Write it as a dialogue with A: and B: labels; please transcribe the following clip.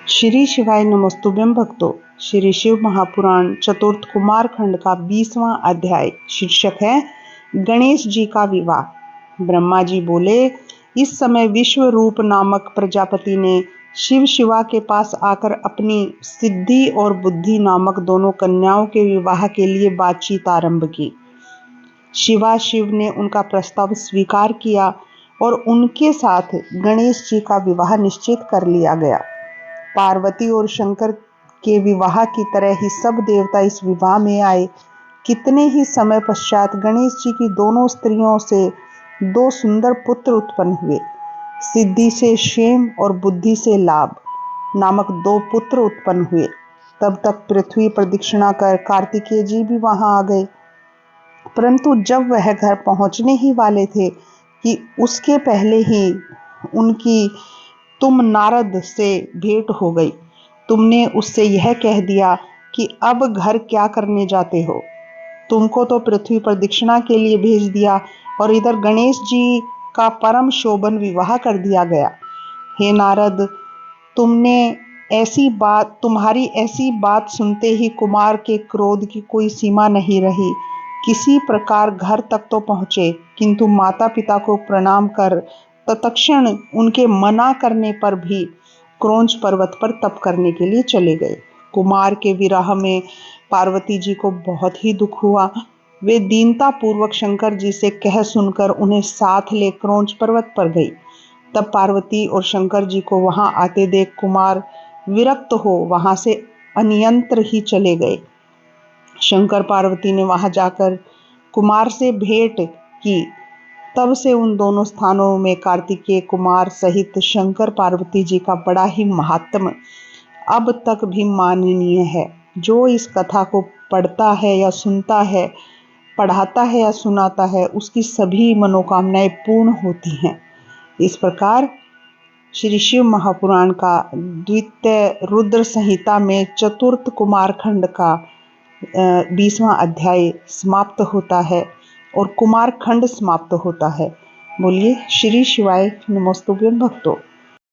A: श्री शिवाय नमस्तुभ्यं भक्तों। श्री शिव महापुराण चतुर्थ कुमार खंड का 20वां अध्याय शीर्षक है गणेश जी का विवाह। ब्रह्मा जी बोले, इस समय विश्व रूप नामक प्रजापति ने शिव शिवा के पास आकर अपनी सिद्धि और बुद्धि नामक दोनों कन्याओं के विवाह के लिए बातचीत आरंभ की। शिवा शिव ने उनका प्रस्ताव स्वीकार किया और उनके साथ गणेश जी का विवाह निश्चित कर लिया गया। पार्वती और शंकर के विवाह की तरह ही सब देवता इस विवाह में आए। कितने ही समय पश्चात गणेश जी की दोनों स्त्रियों से दो सुंदर पुत्र उत्पन्न हुए। सिद्धि से क्षेम और बुद्धि से लाभ नामक दो पुत्र उत्पन्न हुए। तब तक पृथ्वी प्रदक्षिणा कर कार्तिकेय जी भी वहां आ गए, परंतु जब वह घर पहुंचने ही वाले थे कि उसके पहले ही उनकी तुम नारद से भेंट हो गई। तुमने उससे यह कह दिया कि अब घर क्या करने जाते हो। तुमको तो पृथ्वी प्रदक्षिणा के लिए भेज दिया और इधर गणेश जी का परम शोभन विवाह कर दिया गया। हे नारद, तुम्हारी ऐसी बात सुनते ही कुमार के क्रोध की कोई सीमा नहीं रही। किसी प्रकार घर तक तो पहुंचे, किंतु माता पिता को प्रणाम कर तत्क्षण उनके मना करने पर भी क्रोंच पर्वत पर तप करने के लिए चले गए। कुमार के विरह में पार्वती जी को बहुत ही दुख हुआ। वे दीनता पूर्वक शंकर जी से कह सुनकर उन्हें साथ ले क्रोंच पर्वत पर गई। तब पार्वती और शंकर जी को वहां आते देख कुमार विरक्त हो वहां से अनियंत्र ही चले गए। शंकर पार्वती ने वहां जाकर कुमार से भेंट की। तब से उन दोनों स्थानों में कार्तिकेय कुमार सहित शंकर पार्वती जी का बड़ा ही महात्म्य अब तक भी माननीय है। जो इस कथा को पढ़ता है या सुनता है, पढ़ाता है या सुनाता है, उसकी सभी मनोकामनाएं पूर्ण होती हैं। इस प्रकार श्री शिव महापुराण का द्वितीय रुद्र संहिता में चतुर्थ कुमार खंड का 20वां अध्याय समाप्त होता है और कुमार खंड समाप्त होता है। बोलिए श्री शिवाय नमस्तुभ्यं भक्तों।